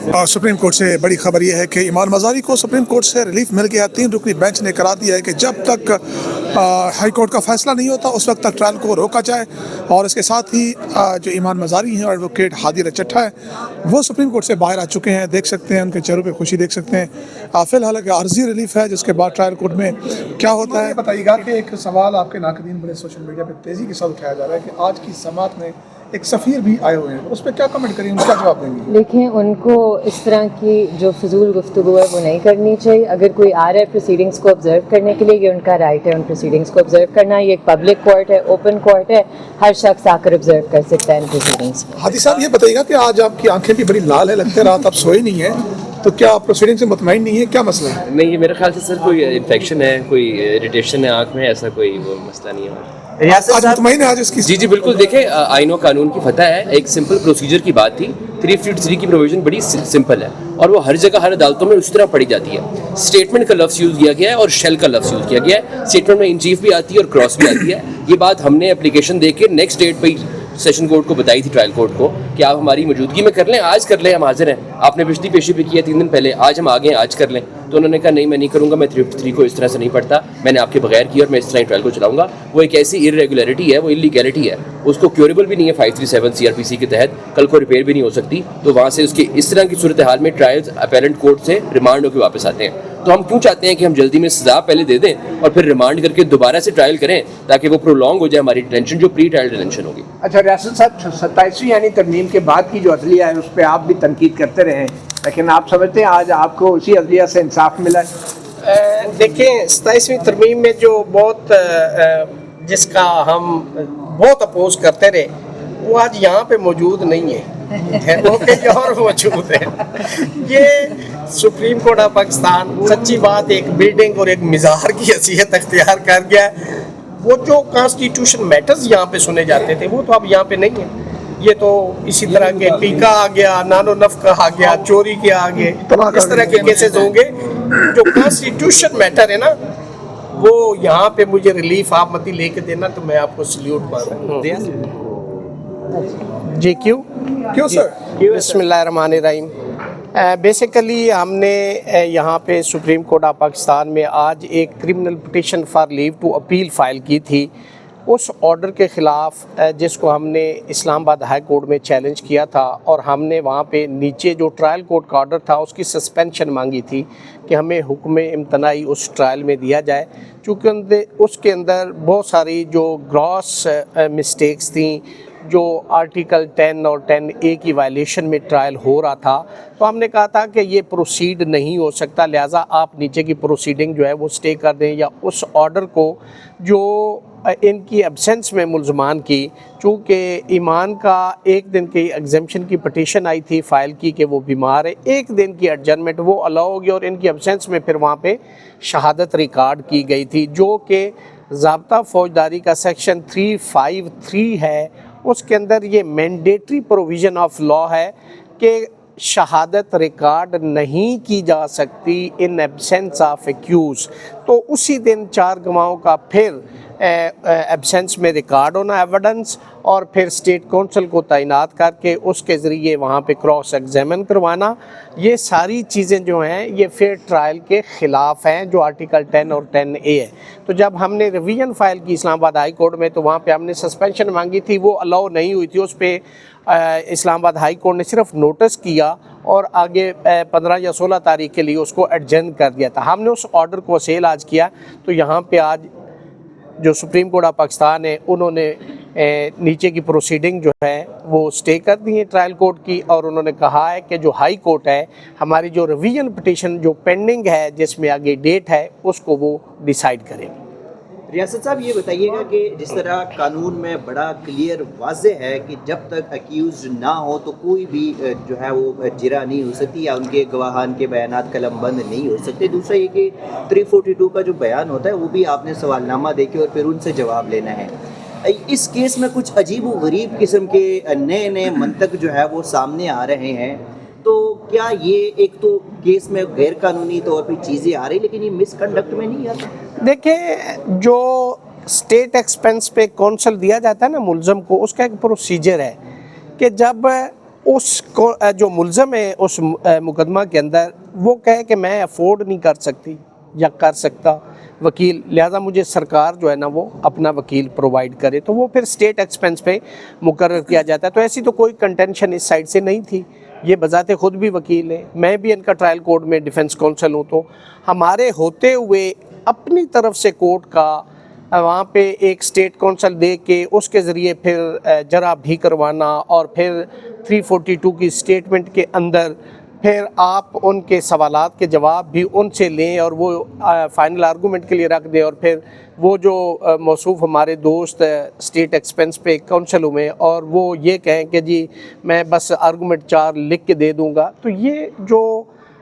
और supreme court से बड़ी खबर यह है कि ईमान मज़ारी को सुप्रीम कोर्ट से रिलीफ मिल गया। 3 रुकनी बेंच ने करार दिया है कि जब तक हाई कोर्ट का फैसला नहीं होता उस वक्त तक ट्रायल को रोका जाए। और इसके साथ ही जो ईमान मज़ारी हैं और एडवोकेट हादी रचट्ठा है वो सुप्रीम कोर्ट से बाहर आ चुके हैं। देख सकते हैं उनके चेहरों पे खुशी देख सकते हैं। फ़िलहाल अर्जी रिलीफ है, जिसके बाद ट्रायल कोर्ट में क्या होता है बताइएगा। कि एक सवाल आपके नाक़दीन बड़े सोशल मीडिया पर तेज़ी के साथ उठाया जा रहा है कि आज की समात में एक सफ़ीर भी आए हुए हैं, उस पर क्या कमेंट करेंगे, उसका जवाब देंगे? देखें, उनको इस तरह की जो फजूल गुफ्तगू है वो नहीं करनी चाहिए। अगर कोई आ रहा है प्रोसीडिंग्स को ऑब्जर्व करने के लिए, ये उनका राइट है उन प्रोसीडिंग्स को ऑब्जर्व करना। ये एक पब्लिक कोर्ट है, ओपन कोर्ट है, हर शख्स आकर ऑब्जर्व कर सकता है इन प्रोसीडिंग्स को। हादी साहब, ये बताइएगा कि आज आपकी आंखें भी बड़ी लाल है, लगता है रात आप सोए नहीं हैं, तो क्या आप प्रोसीडिंग से मुतमईन नहीं है, क्या मसला है? नहीं, ये मेरे ख्याल से सर कोई इन्फेक्शन है, कोई इरिटेशन है आँख में, ऐसा कोई वो मसला नहीं है। आज मुतमईन है आज इसकी? जी बिल्कुल। देखें, आईनो कानून की फतह है, एक सिंपल प्रोसीजर की बात थी। 353 की प्रोविजन बड़ी सिंपल है और वो हर जगह हर अदालतों में उस तरह पढ़ी जाती है। स्टेटमेंट का लफ्ज़ यूज़ किया गया है और शेल का लफ्ज़ यूज़ किया गया है। स्टेटमेंट में इन चीफ भी आती है और क्रॉस भी आती है। ये बात हमने एप्लीकेशन दे के नेक्स्ट डेट पर सेशन कोर्ट को बताई थी, ट्रायल कोर्ट को, कि आप हमारी मौजूदगी में कर लें, आज कर लें, हम हाजिर हैं। आपने पिछली पेशी पे किया 3 दिन पहले, आज हम आ गए, आज कर लें। तो उन्होंने कहा नहीं, मैं नहीं करूँगा, मैं 353 को इस तरह से नहीं पढ़ता, मैंने आपके बगैर किया और मैं इस तरह ट्रायल को चलाऊँगा। वो एक ऐसी इरेगुलरिटी है, वो इलीगैलिटी है, उसको क्योरेबल भी नहीं है 537 CRPC के तहत, कल को रिपेयर भी नहीं हो सकती। तो वहाँ से उसके इस तरह की सूरत हाल में ट्रायल्स अपैरेंट कोर्ट से रिमांड होकर वापस आते हैं। तो हम क्यों चाहते हैं कि हम जल्दी में सज़ा पहले दे दें और फिर रिमांड करके दोबारा से ट्रायल करें, ताकि वो प्रोलॉन्ग हो जाए हमारी डिटेंशन, जो प्री ट्रायल डिटेंशन होगी। अच्छा रियासत साहब, 27वीं यानी तरमीम के बाद की जो अदलिया है उस पर आप भी तनकीद करते रहे, लेकिन आप समझते हैं आज आपको उसी अदलिया से इंसाफ मिला है? देखें, 27वीं तरमीम में जो जिसका हम बहुत अपोज करते रहे, वो आज यहाँ पे मौजूद नहीं है, वो कहीं और मौजूद है। ये सुप्रीम कोर्ट ऑफ पाकिस्तान सच्ची बात एक बिल्डिंग और एक मिज़ार की हैसियत अख्तियार कर गया है। वो जो कॉन्स्टिट्यूशन मैटर्स यहाँ पे सुने जाते थे वो तो अब यहाँ पे नहीं है। ये तो इसी तरह के टीका आ गया, नानो नफ्का आ गया, चोरी के आ गए, इस तरह के केसेस होंगे। जो कॉन्स्टिट्यूशन मैटर है ना, वो यहाँ पे मुझे रिलीफ आप मत लेके देना, तो मैं आपको सल्यूट मारूंगा। जी क्यों सर? बिस्मिल्लाहिर्रहमानिर्रहीम। बेसिकली हमने यहाँ पे सुप्रीम कोर्ट ऑफ पाकिस्तान में आज एक criminal petition for leave to appeal file की थी। उस ऑर्डर के ख़िलाफ़ जिसको हमने इस्लामाबाद हाई कोर्ट में चैलेंज किया था, और हमने वहाँ पे नीचे जो ट्रायल कोर्ट का ऑर्डर था उसकी सस्पेंशन मांगी थी कि हमें हुक्म इम्तनाई उस ट्रायल में दिया जाए, चूँकि उसके अंदर बहुत सारी जो ग्रॉस मिस्टेक्स थी, जो आर्टिकल 10 और 10A की वायलेशन में ट्रायल हो रहा था। तो हमने कहा था कि ये प्रोसीड नहीं हो सकता, लिहाजा आप नीचे की प्रोसीडिंग जो है वो स्टे कर दें, या उस ऑर्डर को जो इनकी एब्सेंस में मुल्ज़मान की, चूँकि ईमान का 1 दिन की एग्जेम्पशन की पटिशन आई थी फ़ाइल की कि वो बीमार है, 1 दिन की एडजर्नमेंट वो अलाउ होगी, और इनकी एब्सेंस में फिर वहाँ पे शहादत रिकॉर्ड की गई थी, जो कि ज़ाब्ता फ़ौजदारी का सेक्शन 353 है। उसके अंदर ये मैंडेटरी प्रोविज़न ऑफ लॉ है कि शहादत रिकॉर्ड नहीं की जा सकती इन एब्सेंस ऑफ एक्यूज़। तो उसी दिन 4 गवाहों का फिर एब्सेंस में रिकॉर्ड होना एविडेंस, और फिर स्टेट काउंसिल को तैनात करके उसके ज़रिए वहाँ पे क्रॉस एग्जामिन करवाना, ये सारी चीज़ें जो हैं ये फेयर ट्रायल के ख़िलाफ़ हैं, जो आर्टिकल 10 और 10A है। तो जब हमने रिवीजन फ़ाइल की इस्लामाबाद हाई कोर्ट में, तो वहाँ पे हमने सस्पेंशन मांगी थी, वो अलाउ नहीं हुई थी। उस पर इस्लामाबाद हाई कोर्ट ने सिर्फ नोटिस किया और आगे 15 या 16 तारीख के लिए उसको एडजर्न कर दिया था। हमने उस ऑर्डर को सेल आज किया। तो यहाँ पे आज जो सुप्रीम कोर्ट ऑफ पाकिस्तान है, उन्होंने नीचे की प्रोसीडिंग जो है वो स्टे कर दी है ट्रायल कोर्ट की, और उन्होंने कहा है कि जो हाई कोर्ट है, हमारी जो रिवीजन पिटिशन जो पेंडिंग है जिसमें आगे डेट है, उसको वो डिसाइड करेंगे। रियासत साहब, ये बताइएगा कि जिस तरह कानून में बड़ा क्लियर वाज़े है कि जब तक अक्यूज़ ना हो तो कोई भी जो है वो जिरा नहीं हो सकती, या उनके गवाहान के बयानात कलमबंद नहीं हो सकते। दूसरा ये कि 342 का जो बयान होता है वो भी आपने सवालनामा देके और फिर उनसे जवाब लेना है। इस केस में कुछ अजीब व गरीब किस्म के नए मंतक जो है वो सामने आ रहे हैं। तो क्या ये एक तो केस में गैर कानूनी तौर पे चीज़ें आ रही, लेकिन ये मिसकंडक्ट में नहीं आता? देखिए, जो स्टेट एक्सपेंस पे कौंसल दिया जाता है ना मुल्ज़म को, उसका एक प्रोसीजर है कि जब उसको जो मुलज़म है उस मुकदमा के अंदर वो कहे कि मैं अफोर्ड नहीं कर सकती या कर सकता वकील, लिहाजा मुझे सरकार जो है ना वो अपना वकील प्रोवाइड करे, तो वो फिर स्टेट एक्सपेंस पे मुकर्रर किया जाता है। तो ऐसी तो कोई कंटेंशन इस साइड से नहीं थी, ये बजाते खुद भी वकील है, मैं भी इनका ट्रायल कोर्ट में डिफेंस काउंसिल हूँ, तो हमारे होते हुए अपनी तरफ से कोर्ट का वहाँ पे एक स्टेट काउंसिल दे के उसके ज़रिए फिर जरा भी करवाना और फिर 342 की स्टेटमेंट के अंदर फिर आप उनके सवालात के जवाब भी उनसे लें और वो फाइनल आर्गूमेंट के लिए रख दें, और फिर वो जो मौसूफ हमारे दोस्त स्टेट एक्सपेंस पे काउंसिल हुए और वो ये कहें कि जी मैं बस आर्गूमेंट 4 लिख के दे दूँगा। तो ये जो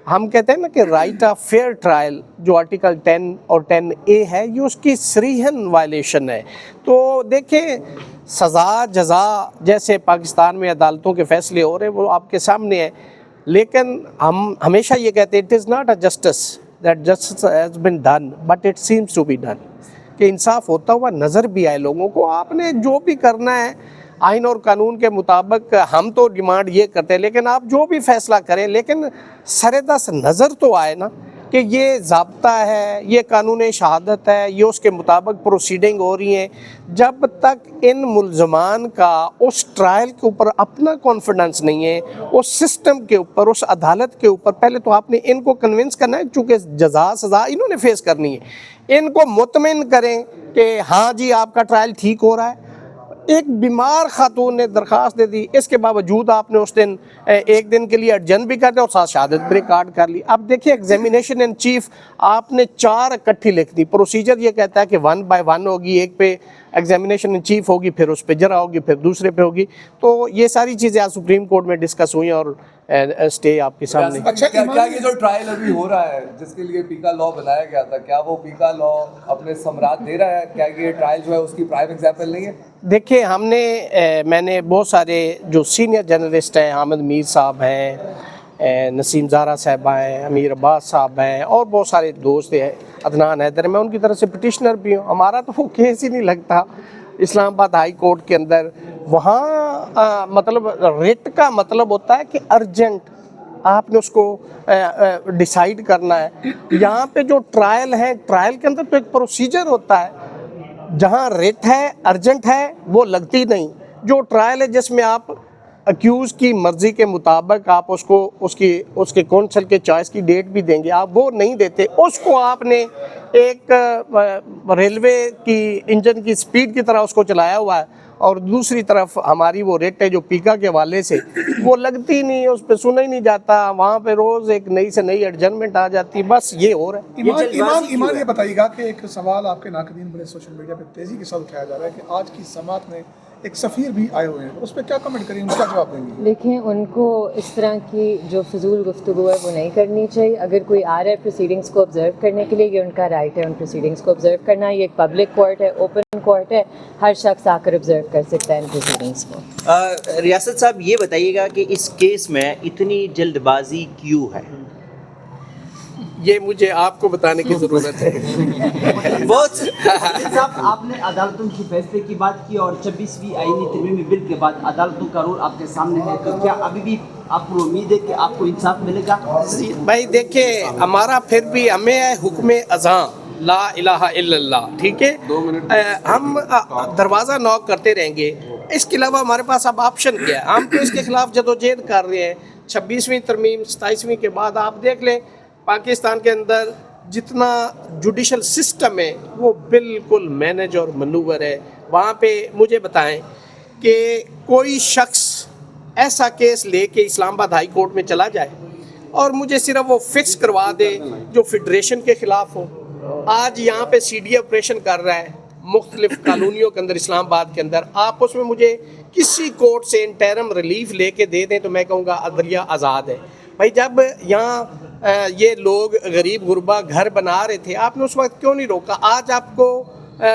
हम कहते हैं ना कि राइट ऑफ फेयर ट्रायल जो आर्टिकल 10 और 10A है, ये उसकी सरीहन वायलेशन है। तो देखें, सज़ा जज़ा जैसे पाकिस्तान में अदालतों के फ़ैसले हो रहे हैं वो आपके सामने है, लेकिन हम हमेशा ये कहते हैं it is not a justice that justice has been done but it seems to be done, कि इंसाफ होता हुआ नज़र भी आए लोगों को। आपने जो भी करना है आइन और कानून के मुताबिक, हम तो डिमांड ये करते हैं, लेकिन आप जो भी फैसला करें लेकिन सरेदस नज़र तो आए ना कि ये ज़ाब्ता है, ये कानून शहादत है, ये उसके मुताबिक प्रोसीडिंग हो रही हैं। जब तक इन मुल्ज़मान का उस ट्रायल के ऊपर अपना कॉन्फिडेंस नहीं है, उस सिस्टम के ऊपर, उस अदालत के ऊपर, पहले तो आपने इनको कन्विंस करना है, चूँकि जज़ा सज़ा इन्होंने फेस करनी है, इनको मुतमिन करें कि हाँ जी आपका ट्रायल ठीक हो रहा है। एक बीमार खातून ने दरख्वास्त दे दी, इसके बावजूद आपने उस दिन एक दिन के लिए अर्जन भी कर दिया और साथ शहादत भी रिकॉर्ड कर ली। अब देखिए एग्जामिनेशन इन चीफ आपने 4 इकट्ठी लिख दी, प्रोसीजर ये कहता है कि 1 by 1 होगी, एक पे एग्जामिनेशन इन चीफ होगी, फिर उस पर जरा होगी, फिर दूसरे पे होगी। तो ये सारी चीज़ें आज सुप्रीम कोर्ट में डिस्कस हुई और स्टे आपके सामने। अच्छा, क्या ये जो ट्रायल अभी हो रहा है जिसके लिए पीका लॉ बनाया गया था, क्या वो पीका लॉ अपने समरात दे रहा है? क्या ये ट्रायल जो है उसकी प्राइम एग्जाम्पल नहीं है? देखिए, मैंने बहुत सारे जो सीनियर जर्नलिस्ट हैं, हामिद मीर साहब हैं, नसीम ज़ारा साहबा हैं, अमीर अब्बास साहब हैं और बहुत सारे दोस्त हैं, अदनान हैदर, मैं उनकी तरफ से पिटिशनर भी हूँ। हमारा तो वो केस ही नहीं लगता इस्लामाबाद हाई कोर्ट के अंदर। वहाँ मतलब रिट का मतलब होता है कि अर्जेंट, आपने उसको डिसाइड करना है। यहाँ पे जो ट्रायल है, ट्रायल के अंदर तो एक प्रोसीजर होता है, जहाँ रिट है, अर्जेंट है, वो लगती नहीं। जो ट्रायल है जिसमें आप अक्यूज़ की मर्ज़ी के मुताबिक आप उसको उसके कौंसल के चॉइस की डेट भी देंगे, आप वो नहीं देते। उसको आपने एक रेलवे की इंजन की स्पीड की तरह उसको चलाया हुआ है, और दूसरी तरफ हमारी वो रेट है जो पीका के हवाले से वो लगती नहीं है, उस पर सुना ही नहीं जाता। वहाँ पे रोज़ एक नई से नई एडजमेंट आ जाती है, बस ये हो रहा है। ईमान ये बताइएगा कि एक सवाल आपके नाक़दीन बड़े सोशल मीडिया पे तेज़ी के साथ उठाया जा रहा है कि आज की समात में एक सफ़ीर भी आए हुए हैं, उस पर क्या कमेंट करेंगे, उसका जवाब देंगे? देखिए, उनको इस तरह की जो फजूल गुफ्तगू है वो नहीं करनी चाहिए। अगर कोई आ रहा है प्रोसीडिंग्स को ऑब्ज़र्व करने के लिए, ये उनका राइट है उन प्रोसीडिंग्स को ऑब्ज़र्व करना। ये एक पब्लिक कोर्ट है, ओपन कोर्ट है, हर शख्स आकर ऑब्ज़र्व कर सकता है इन प्रोसीडिंग्स को। रियासत साहब ये बताइएगा कि इस केस में इतनी जल्दबाजी क्यों है? ये मुझे आपको बताने की ज़रूरत है। बहुत साहब, आपने अदालतों की फैसले की बात की और 26वीं आईनी तरमीमी बिल के बाद अदालतों का रोल आपके सामने है, तो क्या अभी भी आपको उम्मीद है कि आपको इंसाफ मिलेगा? भाई देखिए, हमारा फिर भी हमें है हुक्म अज़ां ला इलाहा इल्लल्लाह, ठीक है, हम दरवाज़ा नॉक करते रहेंगे। इसके अलावा हमारे पास अब ऑप्शन क्या है? हम तो इसके खिलाफ जदोजहद कर रहे हैं। 26वीं तरमीम 27वीं के बाद आप देख लें, पाकिस्तान के अंदर जितना जुडिशल सिस्टम है वो बिल्कुल मैनेज और मनूवर है। वहाँ पे मुझे बताएं कि कोई शख्स ऐसा केस लेके इस्लामाबाद हाई कोर्ट में चला जाए और मुझे सिर्फ वो फिक्स करवा दे जो फेडरेशन के ख़िलाफ़ हो। आज यहाँ पे CDA ऑपरेशन कर रहा है मुख्तलिफ कॉलोनियों के अंदर इस्लामाबाद के अंदर, आप उसमें मुझे किसी कोर्ट से इंटरम रिलीफ लेके दे दें तो मैं कहूँगा अदलिया आज़ाद है। भाई जब यहाँ ये लोग गरीब गुरबा घर बना रहे थे, आपने उस वक्त क्यों नहीं रोका? आज आपको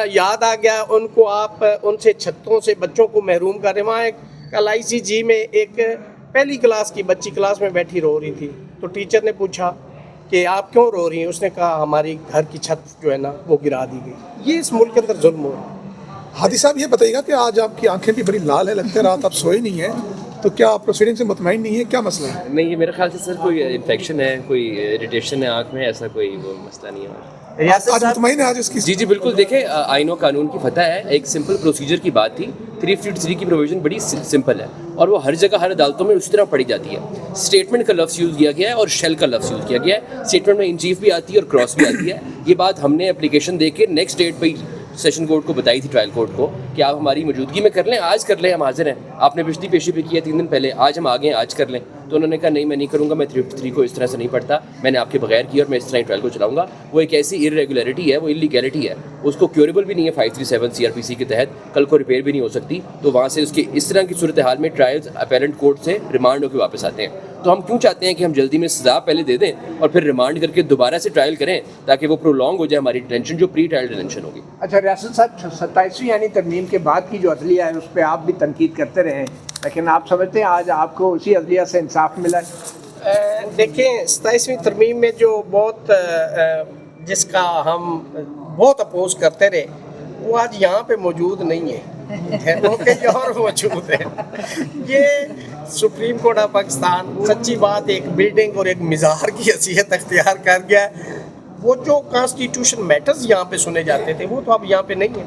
याद आ गया उनको, आप उनसे छतों से बच्चों को महरूम कर रहे। वहाँ एक LICG में एक पहली क्लास की बच्ची क्लास में बैठी रो रही थी, तो टीचर ने पूछा कि आप क्यों रो रही हैं? उसने कहा हमारी घर की छत जो है ना वो गिरा दी गई। ये इस मुल्क के अंदर जुल्म हो रहा है। हादी साहब ये बताइएगा कि आज आपकी आंखें भी बड़ी लाल है, लगता है रात आप सोए नहीं हैं, तो क्या आप प्रोसीडिंग से मुतमईन नहीं है, क्या मसला है? नहीं, ये मेरे ख्याल से सर कोई इन्फेक्शन है, कोई इरिटेशन है आँख में, ऐसा कोई वो मसला नहीं है। आज मुतमईन है आज इसकी? जी जी बिल्कुल, देखें आइनो कानून की फतह है, एक सिंपल प्रोसीजर की बात थी। 353 की प्रोविजन बड़ी सिंपल है और वो हर जगह हर अदालतों में उसी तरह पढ़ी जाती है। स्टेटमेंट का लफ्ज़ यूज़ किया गया है और शेल का लफ्ज़ यूज़ किया गया है। स्टेटमेंट में इन चीफ भी आती है और क्रॉस भी आती है। ये बात हमने एप्लीकेशन दे के नेक्स्ट डेट पे सेशन कोर्ट को बताई थी, ट्रायल कोर्ट को, कि आप हमारी मौजूदगी में कर लें, आज कर लें, हम हाजिर हैं। आपने पिछली पेशी पे किया 3 दिन पहले, आज हम आ गए, आज कर लें। तो उन्होंने कहा नहीं, मैं नहीं करूँगा, मैं 353 को इस तरह से नहीं पढ़ता, मैंने आपके बगैर किया और मैं इस तरह ही ट्रायल को चलाऊँगा। वो एक ऐसी इरेगुलरिटी है, वो इलीगैलिटी है, उसको क्योरेबल भी नहीं है 537 CRPC के तहत, कल को रिपेयर भी नहीं हो सकती। तो वहाँ से उसके इस तरह की सूरत हाल में ट्रायल्स अपैरेंट कोर्ट से रिमांड होकर वापस आते हैं। तो हम क्यों चाहते हैं कि हम जल्दी में सज़ा पहले दे दें और फिर रिमांड करके दोबारा से ट्रायल करें, ताकि वो प्रोलॉन्ग हो जाए हमारी डिटेंशन, जो प्री ट्रायल डिटेंशन होगी। अच्छा रियासत साहब, 27वीं यानी तरमीम के बाद की जो अदलिया है उस पर आप भी तनकीद करते रहे, लेकिन आप समझते हैं आज आपको उसी अदलिया से इंसाफ मिला है? देखें, 27वीं तरमीम में जो बहुत जिसका हम बहुत अपोज करते रहे, वो आज यहाँ पे मौजूद नहीं है, वो कहीं और मौजूद है। ये सुप्रीम कोर्ट ऑफ पाकिस्तान सच्ची बात एक बिल्डिंग और एक मिज़ार की हैसियत अख्तियार कर गया है। वो जो कॉन्स्टिट्यूशन मैटर्स यहाँ पे सुने जाते थे वो तो अब यहाँ पे नहीं है।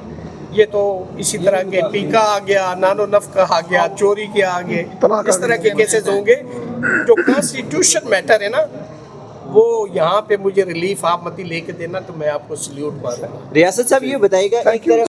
ये तो इसी तरह के पीका आ गया, नानो नफ्का आ गया, चोरी के आ गए, इस तरह के केसेस होंगे। जो कॉन्स्टिट्यूशन मैटर है ना, वो यहाँ पे मुझे रिलीफ आप मत ही लेके देना, तो मैं आपको सल्यूट मारूंगा। रियासत साहब ये बताइएगा, एक तरफ